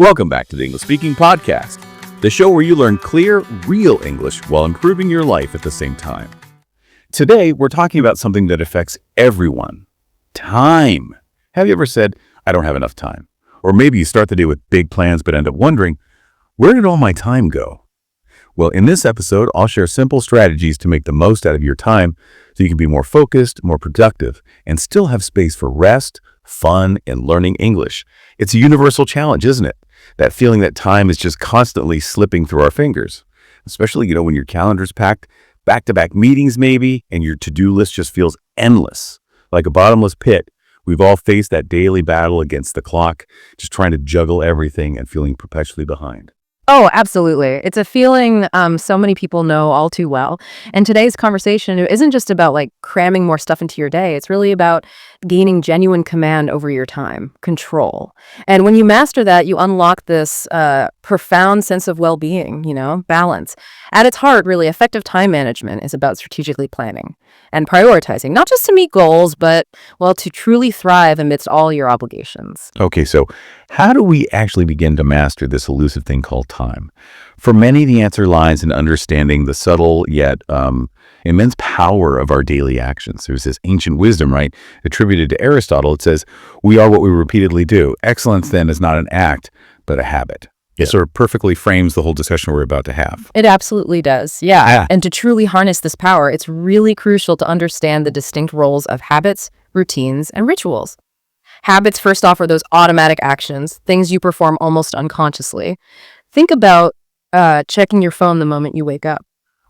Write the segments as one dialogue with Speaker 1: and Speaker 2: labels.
Speaker 1: Welcome back to the English Speaking Podcast, the show where you learn clear, real English while improving your life at the same time. Today, we're talking about something that affects everyone. Time. Have you ever said, I don't have enough time? Or maybe you start the day with big plans but end up wondering, where did all my time go? Well, in this episode, I'll share simple strategies to make the most out of your time so you can be more focused, more productive, and still have space for rest, fun, and learning English. It's a universal challenge, isn't it? That feeling that time is just constantly slipping through our fingers, especially, when your calendar's packed, back-to-back meetings maybe, and your to-do list just feels endless. Like a bottomless pit, we've all faced that daily battle against the clock, just trying to juggle everything and feeling perpetually behind.
Speaker 2: Oh, absolutely. It's a feeling so many people know all too well. And today's conversation isn't just about cramming more stuff into your day. It's really about gaining genuine command over your time, control. And when you master that, you unlock this profound sense of well-being, balance. At its heart, really, effective time management is about strategically planning and prioritizing, not just to meet goals, but, to truly thrive amidst all your obligations.
Speaker 1: Okay, so how do we actually begin to master this elusive thing called time? For many, the answer lies in understanding the subtle yet immense power of our daily actions. There's this ancient wisdom, right, attributed to Aristotle. It says, we are what we repeatedly do. Excellence, then, is not an act, but a habit. It sort of perfectly frames the whole discussion we're about to have.
Speaker 2: It absolutely does, yeah. And to truly harness this power, it's really crucial to understand the distinct roles of habits, routines, and rituals. Habits, first off, are those automatic actions, things you perform almost unconsciously. Think about checking your phone the moment you wake up,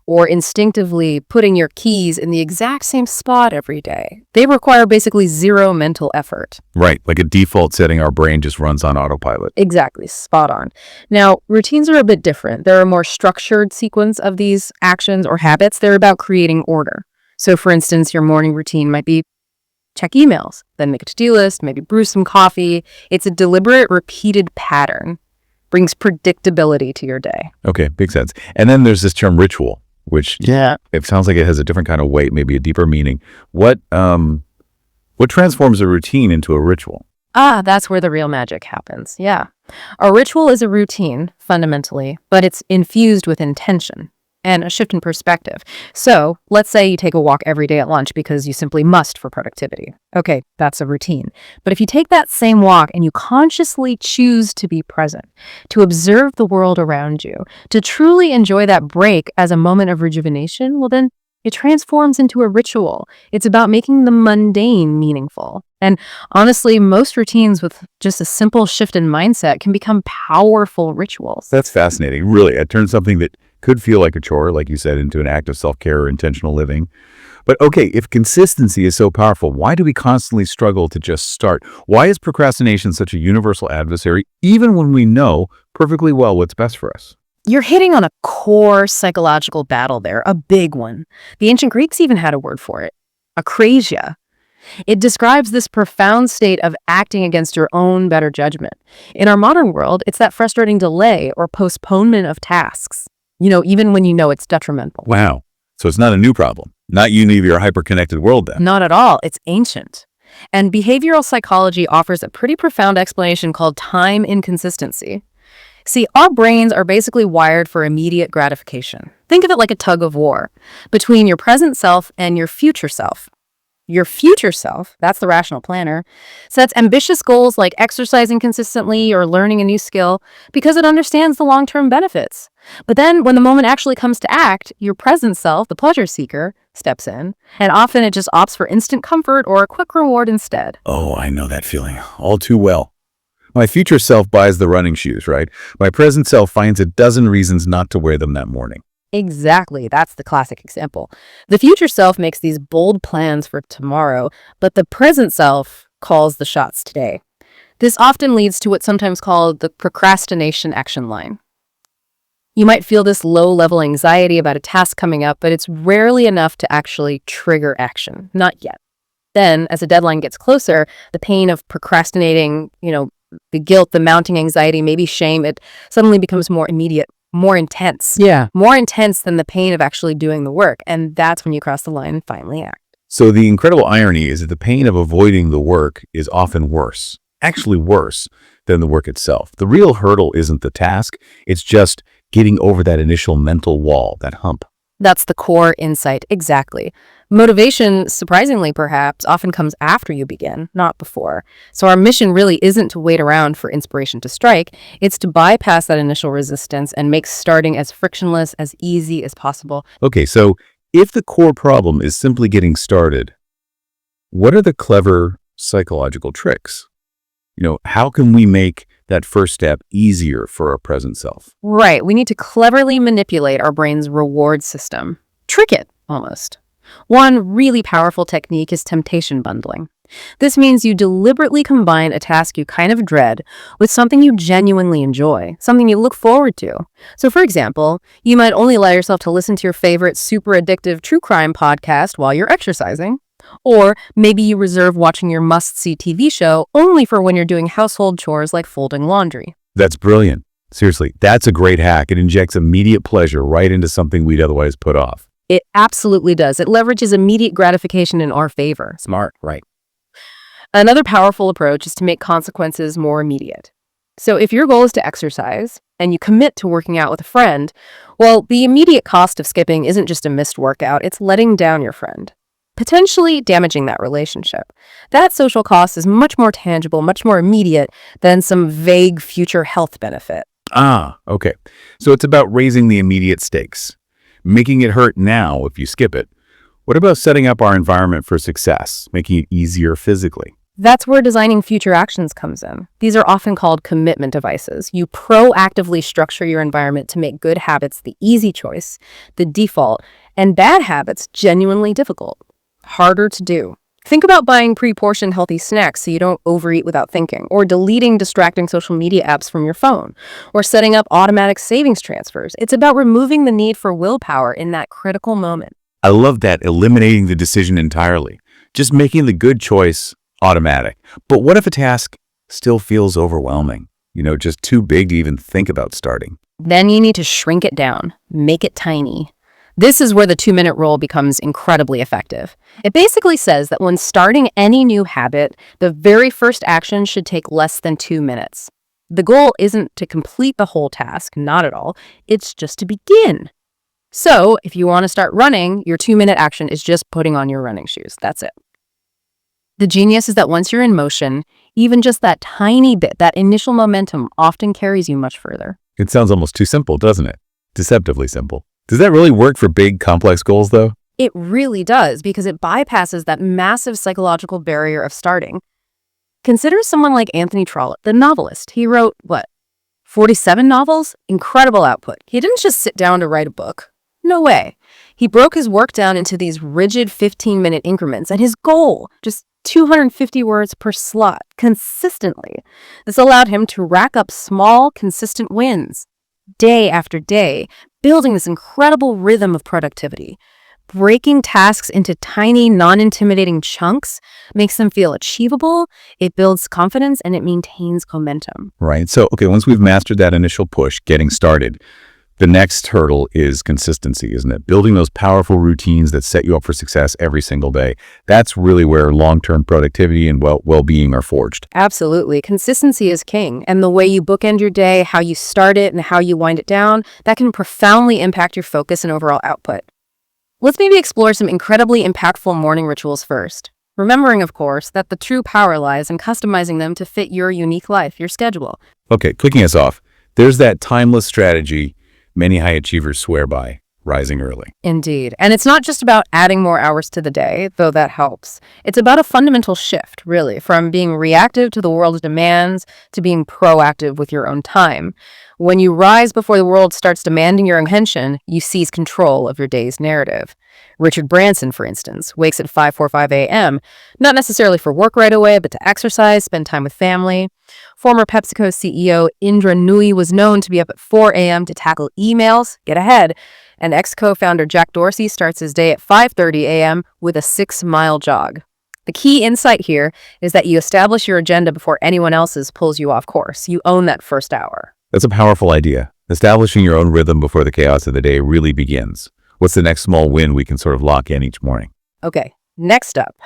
Speaker 2: or instinctively putting your keys in the exact same spot every day. They require basically zero mental effort.
Speaker 1: Right, like a default setting our brain just runs on autopilot.
Speaker 2: Exactly, spot on. Now, routines are a bit different. They're a more structured sequence of these actions or habits. They're about creating order. So, for instance, your morning routine might be check emails, then make a to-do list, maybe brew some coffee. It's a deliberate, repeated pattern. Brings predictability to your day.
Speaker 1: Okay, makes sense. And then there's this term ritual, which it sounds like it has a different kind of weight, maybe a deeper meaning. What transforms a routine into a ritual?
Speaker 2: That's where the real magic happens. Yeah. A ritual is a routine, fundamentally, but it's infused with intention and a shift in perspective. So let's say you take a walk every day at lunch because you simply must for productivity. Okay, that's a routine. But if you take that same walk and you consciously choose to be present, to observe the world around you, to truly enjoy that break as a moment of rejuvenation, well then it transforms into a ritual. It's about making the mundane meaningful. And honestly, most routines with just a simple shift in mindset can become powerful rituals.
Speaker 1: That's fascinating. Really, it turns something that could feel like a chore, like you said, into an act of self-care or intentional living. But okay, if consistency is so powerful, why do we constantly struggle to just start? Why is procrastination such a universal adversary, even when we know perfectly well what's best for us?
Speaker 2: You're hitting on a core psychological battle there, a big one. The ancient Greeks even had a word for it, akrasia. It describes this profound state of acting against your own better judgment. In our modern world, it's that frustrating delay or postponement of tasks. Even when you know it's detrimental.
Speaker 1: Wow. So it's not a new problem. Not unique to your hyper-connected world then.
Speaker 2: Not at all. It's ancient. And behavioral psychology offers a pretty profound explanation called time inconsistency. See, our brains are basically wired for immediate gratification. Think of it like a tug of war between your present self and your future self. Your future self, that's the rational planner, sets ambitious goals like exercising consistently or learning a new skill because it understands the long-term benefits. But then when the moment actually comes to act, your present self, the pleasure seeker, steps in, and often it just opts for instant comfort or a quick reward instead.
Speaker 1: Oh, I know that feeling all too well. My future self buys the running shoes, right? My present self finds a dozen reasons not to wear them that morning.
Speaker 2: Exactly. That's the classic example. The future self makes these bold plans for tomorrow, but the present self calls the shots today. This often leads to what's sometimes called the procrastination action line. You might feel this low-level anxiety about a task coming up, but it's rarely enough to actually trigger action. Not yet. Then, as a deadline gets closer, the pain of procrastinating, the guilt, the mounting anxiety, maybe shame, it suddenly becomes more immediate, more intense.
Speaker 1: Yeah.
Speaker 2: More intense than the pain of actually doing the work. And that's when you cross the line and finally act.
Speaker 1: So the incredible irony is that the pain of avoiding the work is often worse. actually worse than the work itself. The real hurdle isn't the task, it's just getting over that initial mental wall, that hump.
Speaker 2: That's the core insight, exactly. Motivation, surprisingly perhaps, often comes after you begin, not before. So our mission really isn't to wait around for inspiration to strike, it's to bypass that initial resistance and make starting as frictionless, as easy as possible.
Speaker 1: Okay, so if the core problem is simply getting started, what are the clever psychological tricks? How can we make that first step easier for our present self?
Speaker 2: Right, we need to cleverly manipulate our brain's reward system. Trick it, almost. One really powerful technique is temptation bundling. This means you deliberately combine a task you kind of dread with something you genuinely enjoy, something you look forward to. So for example, you might only allow yourself to listen to your favorite super addictive true crime podcast while you're exercising. Or maybe you reserve watching your must-see TV show only for when you're doing household chores like folding laundry.
Speaker 1: That's brilliant. Seriously, that's a great hack. It injects immediate pleasure right into something we'd otherwise put off.
Speaker 2: It absolutely does. It leverages immediate gratification in our favor.
Speaker 1: Smart, right?
Speaker 2: Another powerful approach is to make consequences more immediate. So if your goal is to exercise and you commit to working out with a friend, well, the immediate cost of skipping isn't just a missed workout, it's letting down your friend, potentially damaging that relationship. That social cost is much more tangible, much more immediate than some vague future health benefit.
Speaker 1: Okay. So it's about raising the immediate stakes, making it hurt now if you skip it. What about setting up our environment for success, making it easier physically?
Speaker 2: That's where designing future actions comes in. These are often called commitment devices. You proactively structure your environment to make good habits the easy choice, the default, and bad habits genuinely difficult, harder to do. Think about buying pre-portioned healthy snacks so you don't overeat without thinking, or deleting distracting social media apps from your phone, or setting up automatic savings transfers. It's about removing the need for willpower in that critical moment.
Speaker 1: I love that, eliminating the decision entirely, just making the good choice automatic. But what if a task still feels overwhelming? Just too big to even think about starting.
Speaker 2: Then you need to shrink it down, make it tiny. This is where the 2-minute rule becomes incredibly effective. It basically says that when starting any new habit, the very first action should take less than 2 minutes. The goal isn't to complete the whole task, not at all. It's just to begin. So if you want to start running, your 2-minute action is just putting on your running shoes. That's it. The genius is that once you're in motion, even just that tiny bit, that initial momentum often carries you much further.
Speaker 1: It sounds almost too simple, doesn't it? Deceptively simple. Does that really work for big, complex goals, though?
Speaker 2: It really does, because it bypasses that massive psychological barrier of starting. Consider someone like Anthony Trollope, the novelist. He wrote, 47 novels? Incredible output. He didn't just sit down to write a book. No way. He broke his work down into these rigid 15-minute increments, and his goal, just 250 words per slot, consistently. This allowed him to rack up small, consistent wins, day after day, building this incredible rhythm of productivity. Breaking tasks into tiny, non-intimidating chunks makes them feel achievable, it builds confidence, and it maintains momentum.
Speaker 1: Right. So, once we've mastered that initial push, getting started, the next hurdle is consistency, isn't it? Building those powerful routines that set you up for success every single day. That's really where long-term productivity and well-being are forged.
Speaker 2: Absolutely. Consistency is king. And the way you bookend your day, how you start it, and how you wind it down, that can profoundly impact your focus and overall output. Let's maybe explore some incredibly impactful morning rituals first. Remembering, of course, that the true power lies in customizing them to fit your unique life, your schedule.
Speaker 1: Okay, kicking us off, there's that timeless strategy many high achievers swear by: rising early.
Speaker 2: Indeed. And it's not just about adding more hours to the day, though that helps. It's about a fundamental shift, really, from being reactive to the world's demands to being proactive with your own time. When you rise before the world starts demanding your attention, you seize control of your day's narrative. Richard Branson, for instance, wakes at 5:45 a.m., not necessarily for work right away, but to exercise, spend time with family. Former PepsiCo CEO Indra Nooyi was known to be up at 4 a.m. to tackle emails, get ahead. And ex-co-founder Jack Dorsey starts his day at 5:30 a.m. with a 6-mile jog. The key insight here is that you establish your agenda before anyone else's pulls you off course. You own that first hour.
Speaker 1: That's a powerful idea. Establishing your own rhythm before the chaos of the day really begins. What's the next small win we can sort of lock in each morning?
Speaker 2: Okay, next up,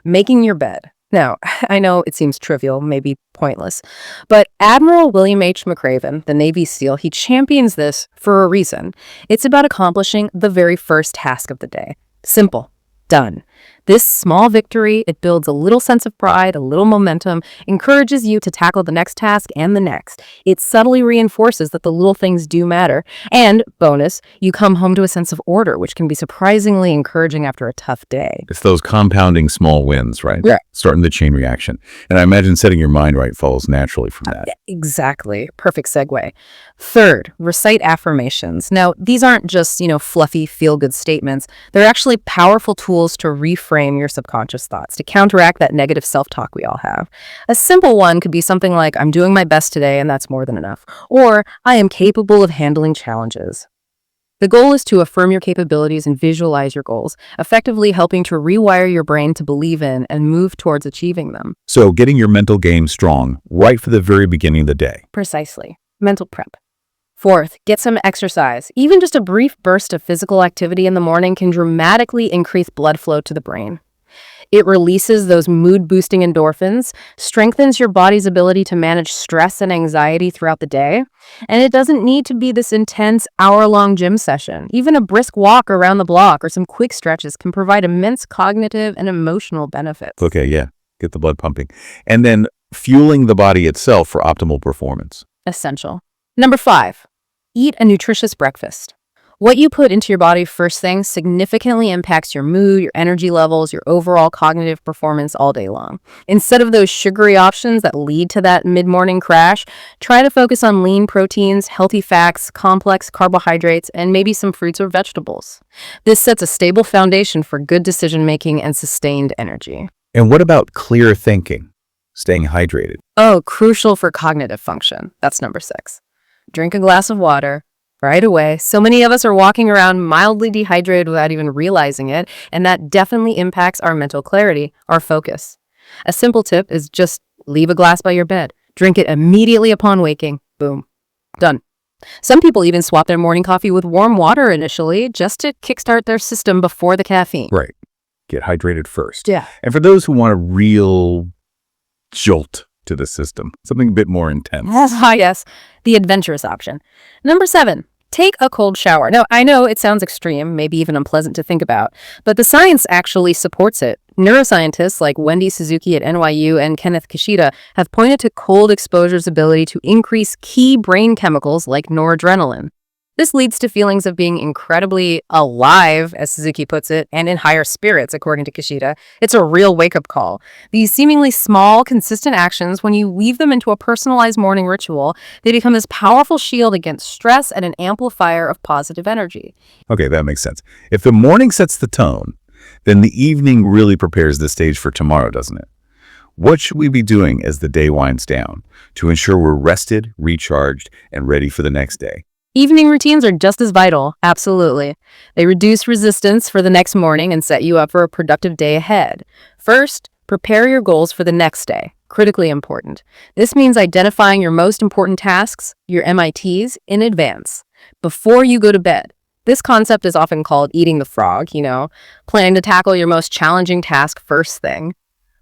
Speaker 2: making your bed. Now, I know it seems trivial, maybe pointless, but Admiral William H. McRaven, the Navy SEAL, he champions this for a reason. It's about accomplishing the very first task of the day. Simple. Done. This small victory, it builds a little sense of pride, a little momentum, encourages you to tackle the next task and the next. It subtly reinforces that the little things do matter. And, bonus, you come home to a sense of order, which can be surprisingly encouraging after a tough day.
Speaker 1: It's those compounding small wins, right?
Speaker 2: Yeah.
Speaker 1: Starting the chain reaction. And I imagine setting your mind right follows naturally from that.
Speaker 2: Exactly. Perfect segue. Third, recite affirmations. Now, these aren't just, fluffy, feel-good statements. They're actually powerful tools to reframe your subconscious thoughts, to counteract that negative self-talk we all have. A simple one could be something like, I'm doing my best today and that's more than enough. Or, I am capable of handling challenges. The goal is to affirm your capabilities and visualize your goals, effectively helping to rewire your brain to believe in and move towards achieving them.
Speaker 1: So getting your mental game strong right from the very beginning of the day.
Speaker 2: Precisely. Mental prep. Fourth, get some exercise. Even just a brief burst of physical activity in the morning can dramatically increase blood flow to the brain. It releases those mood-boosting endorphins, strengthens your body's ability to manage stress and anxiety throughout the day, and it doesn't need to be this intense hour-long gym session. Even a brisk walk around the block or some quick stretches can provide immense cognitive and emotional benefits.
Speaker 1: Okay, yeah. Get the blood pumping. And then fueling the body itself for optimal performance.
Speaker 2: Essential. Number 5, eat a nutritious breakfast. What you put into your body first thing significantly impacts your mood, your energy levels, your overall cognitive performance all day long. Instead of those sugary options that lead to that mid-morning crash, try to focus on lean proteins, healthy fats, complex carbohydrates, and maybe some fruits or vegetables. This sets a stable foundation for good decision-making and sustained energy.
Speaker 1: And what about clear thinking? Staying hydrated.
Speaker 2: Oh, crucial for cognitive function. That's number 6. Drink a glass of water right away. So many of us are walking around mildly dehydrated without even realizing it, and that definitely impacts our mental clarity, our focus. A simple tip is just leave a glass by your bed. Drink it immediately upon waking. Boom. Done. Some people even swap their morning coffee with warm water initially just to kickstart their system before the caffeine.
Speaker 1: Right. Get hydrated first.
Speaker 2: Yeah.
Speaker 1: And for those who want a real jolt to the system, something a bit more intense.
Speaker 2: Yes, the adventurous option. Number 7, take a cold shower. Now, I know it sounds extreme, maybe even unpleasant to think about, but the science actually supports it. Neuroscientists like Wendy Suzuki at NYU and Kenneth Kishida have pointed to cold exposure's ability to increase key brain chemicals like noradrenaline. This leads to feelings of being incredibly alive, as Suzuki puts it, and in higher spirits, according to Kishida. It's a real wake-up call. These seemingly small, consistent actions, when you weave them into a personalized morning ritual, they become this powerful shield against stress and an amplifier of positive energy.
Speaker 1: Okay, that makes sense. If the morning sets the tone, then the evening really prepares the stage for tomorrow, doesn't it? What should we be doing as the day winds down to ensure we're rested, recharged, and ready for the next day?
Speaker 2: Evening routines are just as vital, absolutely. They reduce resistance for the next morning and set you up for a productive day ahead. First, prepare your goals for the next day. Critically important. This means identifying your most important tasks, your MITs, in advance, before you go to bed. This concept is often called eating the frog, planning to tackle your most challenging task first thing.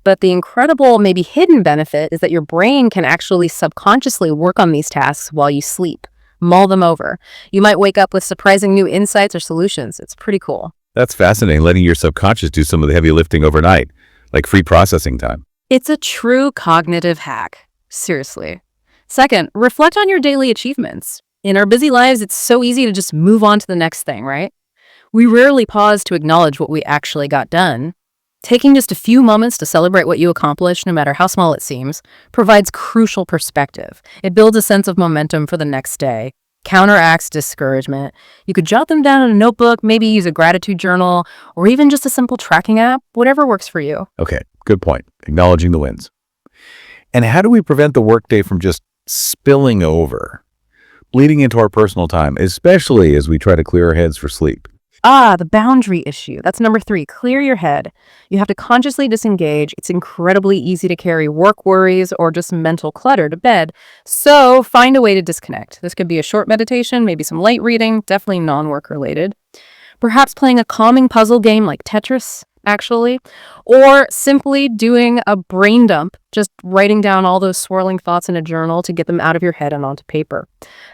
Speaker 2: But the incredible, maybe hidden benefit is that your brain can actually subconsciously work on these tasks while you sleep. Mull them over. You might wake up with surprising new insights or solutions. It's pretty cool.
Speaker 1: That's fascinating, letting your subconscious do some of the heavy lifting overnight, like free processing time.
Speaker 2: It's a true cognitive hack. Seriously. Second, reflect on your daily achievements. In our busy lives, it's so easy to just move on to the next thing, right? We rarely pause to acknowledge what we actually got done. Taking just a few moments to celebrate what you accomplished, no matter how small it seems, provides crucial perspective. It builds a sense of momentum for the next day, counteracts discouragement. You could jot them down in a notebook, maybe use a gratitude journal, or even just a simple tracking app, whatever works for you.
Speaker 1: Okay, good point. Acknowledging the wins. And how do we prevent the workday from just spilling over, bleeding into our personal time, especially as we try to clear our heads for sleep?
Speaker 2: The boundary issue. That's number 3. Clear your head. You have to consciously disengage. It's incredibly easy to carry work worries or just mental clutter to bed. So find a way to disconnect. This could be a short meditation, maybe some light reading, definitely non-work related. Perhaps playing a calming puzzle game like Tetris. actually, or simply doing a brain dump, just writing down all those swirling thoughts in a journal to get them out of your head and onto paper.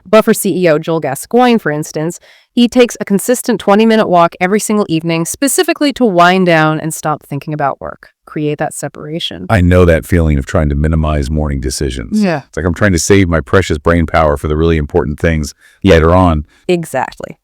Speaker 2: Buffer CEO Joel Gascoigne, for instance, he takes a consistent 20-minute walk every single evening, specifically to wind down and stop thinking about work, create that separation.
Speaker 1: I know that feeling of trying to minimize morning decisions.
Speaker 2: Yeah.
Speaker 1: It's like I'm trying to save my precious brain power for the really important things later on.
Speaker 2: Exactly.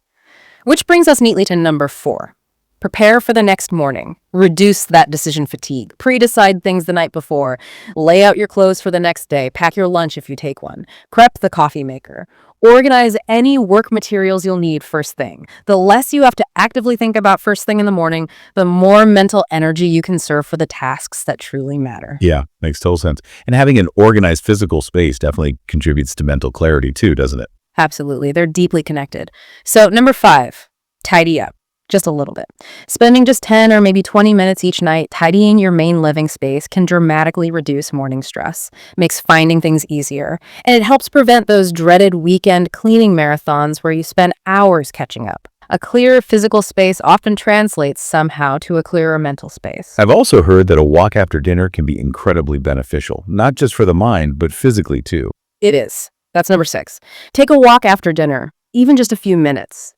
Speaker 2: Which brings us neatly to number 4. Prepare for the next morning. Reduce that decision fatigue. Pre-decide things the night before. Lay out your clothes for the next day. Pack your lunch if you take one. Prep the coffee maker. Organize any work materials you'll need first thing. The less you have to actively think about first thing in the morning, the more mental energy you can serve for the tasks that truly matter.
Speaker 1: Yeah, makes total sense. And having an organized physical space definitely contributes to mental clarity too, doesn't it?
Speaker 2: Absolutely. They're deeply connected. So number 5, tidy up. Just a little bit. Spending just 10 or maybe 20 minutes each night tidying your main living space can dramatically reduce morning stress, makes finding things easier, and it helps prevent those dreaded weekend cleaning marathons where you spend hours catching up. A clear physical space often translates somehow to a clearer mental space.
Speaker 1: I've also heard that a walk after dinner can be incredibly beneficial, not just for the mind, but physically too.
Speaker 2: It is. That's number 6. Take a walk after dinner, even just a few minutes.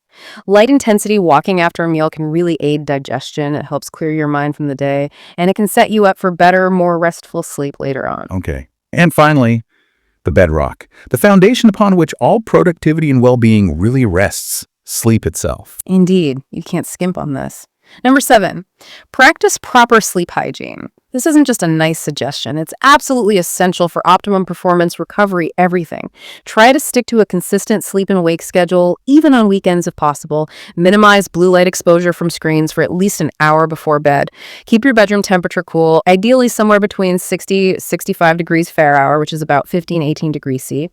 Speaker 2: Light intensity walking after a meal can really aid digestion. It helps clear your mind from the day, and it can set you up for better, more restful sleep later on.
Speaker 1: Okay. And finally, the bedrock, the foundation upon which all productivity and well-being really rests, sleep itself.
Speaker 2: Indeed, you can't skimp on this. Number 7, practice proper sleep hygiene. This isn't just a nice suggestion. It's absolutely essential for optimum performance, recovery, everything. Try to stick to a consistent sleep and wake schedule, even on weekends if possible. Minimize blue light exposure from screens for at least an hour before bed. Keep your bedroom temperature cool, ideally somewhere between 60-65 degrees Fahrenheit, which is about 15-18 degrees C.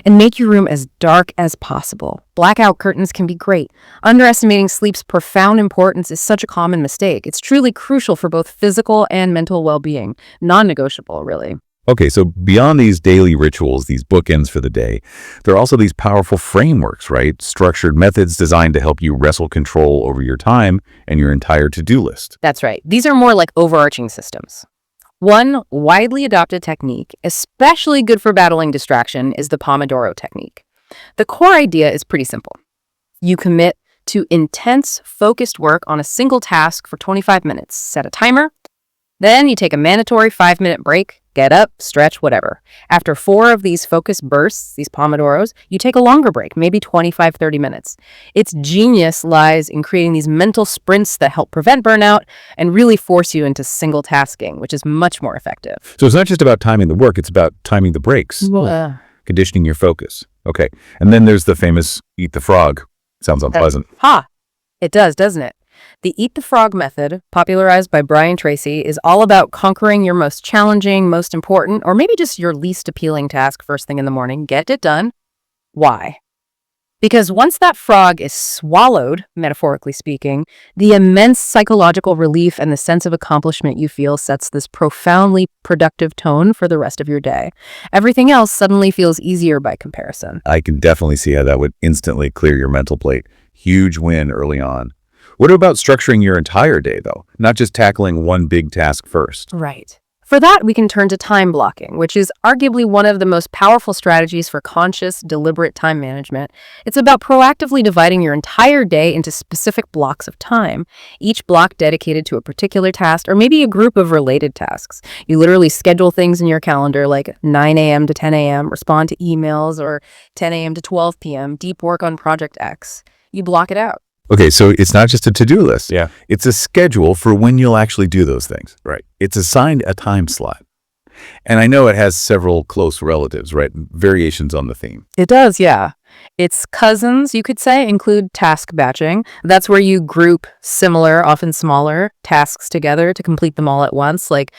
Speaker 2: And make your room as dark as possible. Blackout curtains can be great. Underestimating sleep's profound importance is such a common mistake. It's truly crucial for both physical and mental well-being. Non-negotiable, really.
Speaker 1: Okay, so beyond these daily rituals, these bookends for the day, there are also these powerful frameworks, right? Structured methods designed to help you wrestle control over your time and your entire to-do list.
Speaker 2: That's right. These are more like overarching systems. One widely adopted technique, especially good for battling distraction, is the Pomodoro technique. The core idea is pretty simple. You commit to intense, focused work on a single task for 25 minutes. Set a timer. Then you take a mandatory 5-minute break, get up, stretch, whatever. After 4 of these focused bursts, these Pomodoros, you take a longer break, maybe 25-30 minutes. Its genius lies in creating these mental sprints that help prevent burnout and really force you into single tasking, which is much more effective.
Speaker 1: So it's not just about timing the work, it's about timing the breaks, conditioning your focus. Okay, and then there's the famous eat the frog. Sounds unpleasant.
Speaker 2: It does, doesn't it? The Eat the Frog method, popularized by Brian Tracy, is all about conquering your most challenging, most important, or maybe just your least appealing task first thing in the morning. Get it done. Why? Because once that frog is swallowed, metaphorically speaking, the immense psychological relief and the sense of accomplishment you feel sets this profoundly productive tone for the rest of your day. Everything else suddenly feels easier by comparison.
Speaker 1: I can definitely see how that would instantly clear your mental plate. Huge win early on. What about structuring your entire day, though? Not just tackling one big task first.
Speaker 2: Right. For that, we can turn to time blocking, which is arguably one of the most powerful strategies for conscious, deliberate time management. It's about proactively dividing your entire day into specific blocks of time, each block dedicated to a particular task or maybe a group of related tasks. You literally schedule things in your calendar like 9 a.m. to 10 a.m., respond to emails, or 10 a.m. to 12 p.m., deep work on Project X. You block it out.
Speaker 1: Okay, so it's not just a to-do list. Yeah. It's a schedule for when you'll actually do those things. Right. It's assigned a time slot. And I know it has several close relatives, right? Variations on the theme.
Speaker 2: It does, yeah. Its cousins, you could say, include task batching. That's where you group similar, often smaller, tasks together to complete them all at once, like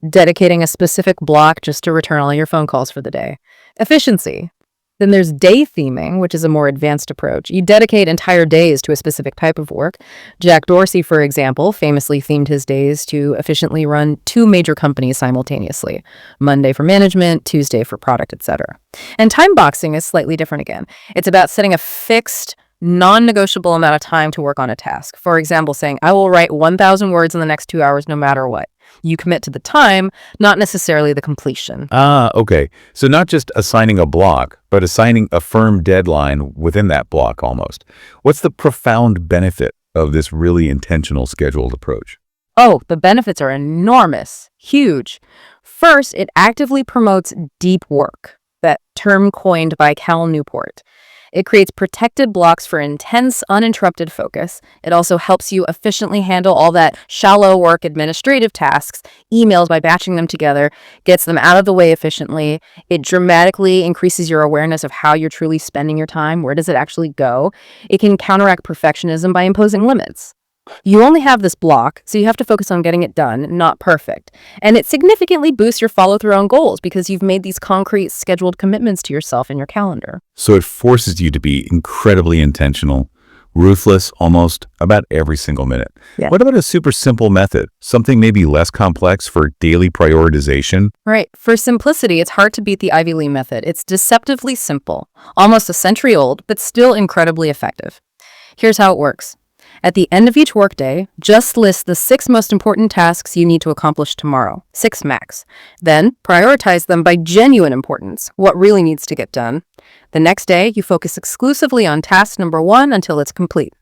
Speaker 2: dedicating a specific block just to return all your phone calls for the day. Efficiency. Then there's day theming, which is a more advanced approach. You dedicate entire days to a specific type of work. Jack Dorsey, for example, famously themed his days to efficiently run 2 major companies simultaneously. Monday for management, Tuesday for product, etc. And time boxing is slightly different again. It's about setting a fixed non-negotiable amount of time to work on a task. For example, saying, I will write 1,000 words in the next 2 hours no matter what. You commit to the time, not necessarily the completion.
Speaker 1: Okay. So not just assigning a block, but assigning a firm deadline within that block almost. What's the profound benefit of this really intentional scheduled approach?
Speaker 2: Oh, the benefits are enormous, huge. First, it actively promotes deep work, that term coined by Cal Newport. It creates protected blocks for intense, uninterrupted focus. It also helps you efficiently handle all that shallow work administrative tasks, emails by batching them together, gets them out of the way efficiently. It dramatically increases your awareness of how you're truly spending your time. Where does it actually go? It can counteract perfectionism by imposing limits. You only have this block, so you have to focus on getting it done, not perfect. And it significantly boosts your follow-through on goals because you've made these concrete, scheduled commitments to yourself in your calendar.
Speaker 1: So it forces you to be incredibly intentional, ruthless almost about every single minute.
Speaker 2: Yeah.
Speaker 1: What about a super simple method, something maybe less complex for daily prioritization?
Speaker 2: Right. For simplicity, it's hard to beat the Ivy Lee method. It's deceptively simple, almost a century old, but still incredibly effective. Here's how it works. At the end of each workday, just list the 6 most important tasks you need to accomplish tomorrow, 6 max. Then prioritize them by genuine importance, what really needs to get done. The next day, you focus exclusively on task number 1 until it's complete.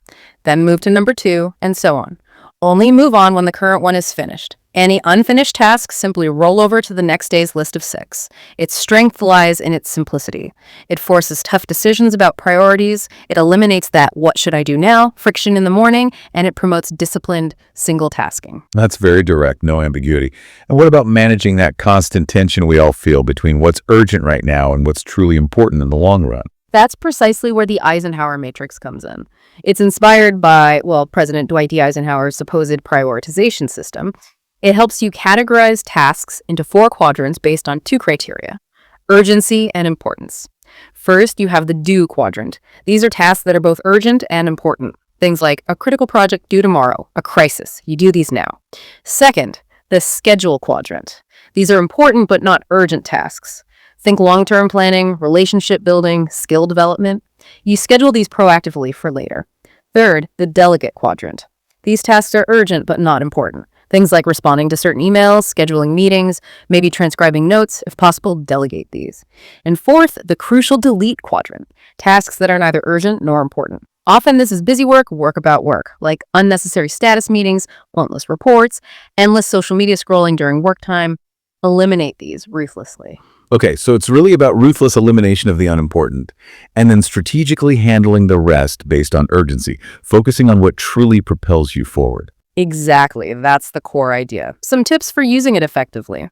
Speaker 2: Then move to number 2, and so on. Only move on when the current one is finished. Any unfinished tasks simply roll over to the next day's list of 6. Its strength lies in its simplicity. It forces tough decisions about priorities. It eliminates that what should I do now friction in the morning, and it promotes disciplined single tasking.
Speaker 1: That's very direct, no ambiguity. And what about managing that constant tension we all feel between what's urgent right now and what's truly important in the long run?
Speaker 2: That's precisely where the Eisenhower Matrix comes in. It's inspired by, President Dwight D. Eisenhower's supposed prioritization system. It helps you categorize tasks into 4 quadrants based on 2 criteria: urgency and importance. First, you have the do quadrant. These are tasks that are both urgent and important. Things like a critical project due tomorrow, a crisis. You do these now. Second, the schedule quadrant. These are important but not urgent tasks. Think long-term planning, relationship building, skill development. You schedule these proactively for later. Third, the delegate quadrant. These tasks are urgent but not important. Things like responding to certain emails, scheduling meetings, maybe transcribing notes. If possible, delegate these. And fourth, the crucial delete quadrant. Tasks that are neither urgent nor important. Often this is busy work, work about work, like unnecessary status meetings, pointless reports, endless social media scrolling during work time. Eliminate these ruthlessly.
Speaker 1: Okay, so it's really about ruthless elimination of the unimportant, and then strategically handling the rest based on urgency, focusing on what truly propels you forward.
Speaker 2: Exactly, that's the core idea. Some tips for using it effectively.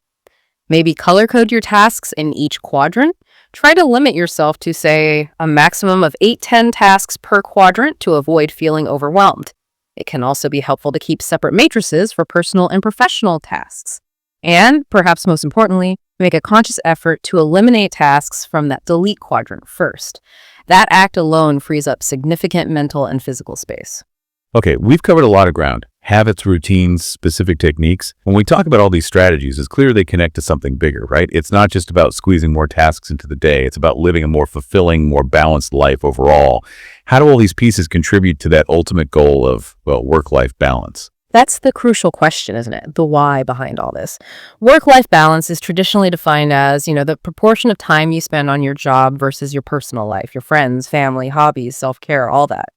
Speaker 2: Maybe color code your tasks in each quadrant. Try to limit yourself to, say, a maximum of 8-10 tasks per quadrant to avoid feeling overwhelmed. It can also be helpful to keep separate matrices for personal and professional tasks. And, perhaps most importantly, make a conscious effort to eliminate tasks from that delete quadrant first. That act alone frees up significant mental and physical space.
Speaker 1: Okay, we've covered a lot of ground. Habits, routines, specific techniques. When we talk about all these strategies, it's clear they connect to something bigger, right? It's not just about squeezing more tasks into the day. It's about living a more fulfilling, more balanced life overall. How do all these pieces contribute to that ultimate goal of, work-life balance?
Speaker 2: That's the crucial question, isn't it? The why behind all this. Work-life balance is traditionally defined as, the proportion of time you spend on your job versus your personal life, your friends, family, hobbies, self-care, all that.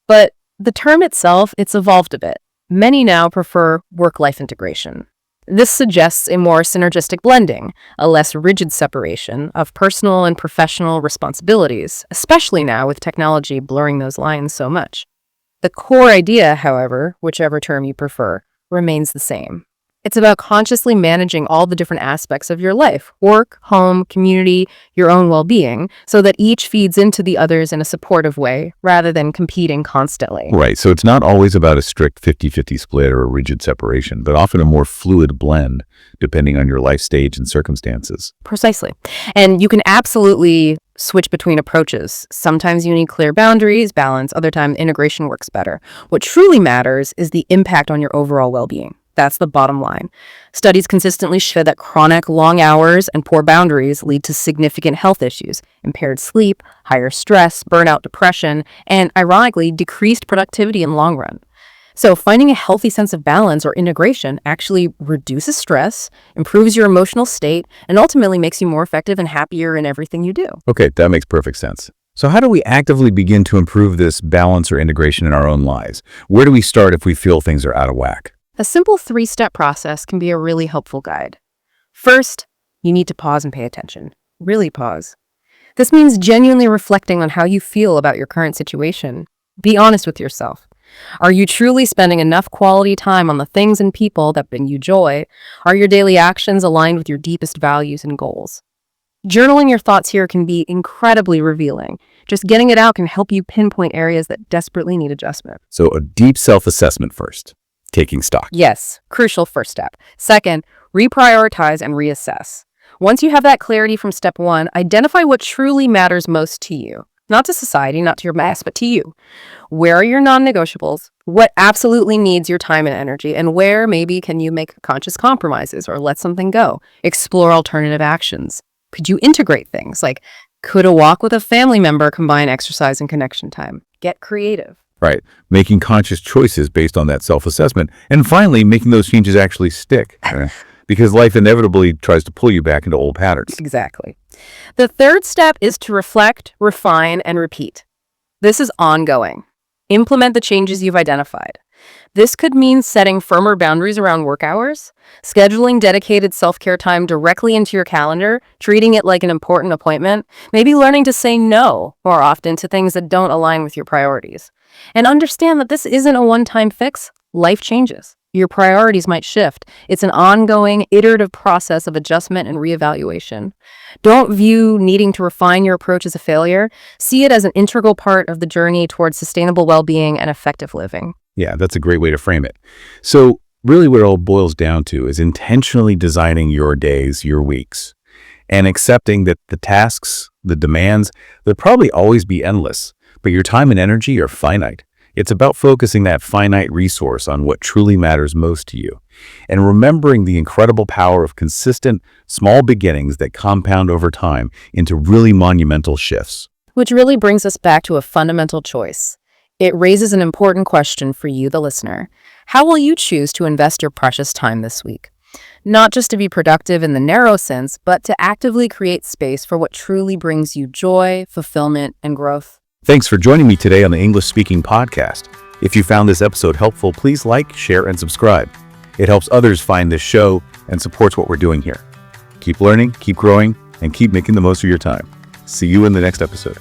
Speaker 2: But the term itself, it's evolved a bit. Many now prefer work-life integration. This suggests a more synergistic blending, a less rigid separation of personal and professional responsibilities, especially now with technology blurring those lines so much. The core idea, however, whichever term you prefer, remains the same. It's about consciously managing all the different aspects of your life, work, home, community, your own well-being, so that each feeds into the others in a supportive way, rather than competing constantly.
Speaker 1: Right, so it's not always about a strict 50-50 split or a rigid separation, but often a more fluid blend, depending on your life stage and circumstances.
Speaker 2: Precisely. And you can absolutely switch between approaches. Sometimes you need clear boundaries, balance, other times integration works better. What truly matters is the impact on your overall well-being. That's the bottom line. Studies consistently show that chronic long hours and poor boundaries lead to significant health issues, impaired sleep, higher stress, burnout, depression, and ironically, decreased productivity in the long run. So finding a healthy sense of balance or integration actually reduces stress, improves your emotional state, and ultimately makes you more effective and happier in everything you do.
Speaker 1: Okay, that makes perfect sense. So how do we actively begin to improve this balance or integration in our own lives? Where do we start if we feel things are out of whack?
Speaker 2: A simple 3-step process can be a really helpful guide. First, you need to pause and pay attention. Really pause. This means genuinely reflecting on how you feel about your current situation. Be honest with yourself. Are you truly spending enough quality time on the things and people that bring you joy? Are your daily actions aligned with your deepest values and goals? Journaling your thoughts here can be incredibly revealing. Just getting it out can help you pinpoint areas that desperately need adjustment.
Speaker 1: So a deep self-assessment first, taking stock.
Speaker 2: Yes, crucial first step. Second, reprioritize and reassess. Once you have that clarity from step 1, identify what truly matters most to you. Not to society, not to your mass, but to you. Where are your non-negotiables? What absolutely needs your time and energy? And where maybe can you make conscious compromises or let something go? Explore alternative actions. Could you integrate things like, could a walk with a family member combine exercise and connection time? Get creative.
Speaker 1: Right. Making conscious choices based on that self-assessment. And finally, making those changes actually stick. Because life inevitably tries to pull you back into old patterns.
Speaker 2: Exactly. The third step is to reflect, refine, and repeat. This is ongoing. Implement the changes you've identified. This could mean setting firmer boundaries around work hours, scheduling dedicated self-care time directly into your calendar, treating it like an important appointment, maybe learning to say no more often to things that don't align with your priorities. And understand that this isn't a one-time fix. Life changes. Your priorities might shift. It's an ongoing, iterative process of adjustment and reevaluation. Don't view needing to refine your approach as a failure. See it as an integral part of the journey towards sustainable well-being and effective living.
Speaker 1: Yeah, that's a great way to frame it. So really what it all boils down to is intentionally designing your days, your weeks, and accepting that the tasks, the demands, they'll probably always be endless, but your time and energy are finite. It's about focusing that finite resource on what truly matters most to you and remembering the incredible power of consistent, small beginnings that compound over time into really monumental shifts.
Speaker 2: Which really brings us back to a fundamental choice. It raises an important question for you, the listener. How will you choose to invest your precious time this week? Not just to be productive in the narrow sense, but to actively create space for what truly brings you joy, fulfillment, and growth.
Speaker 1: Thanks for joining me today on the English Speaking Podcast. If you found this episode helpful, please like, share, and subscribe. It helps others find this show and supports what we're doing here. Keep learning, keep growing, and keep making the most of your time. See you in the next episode.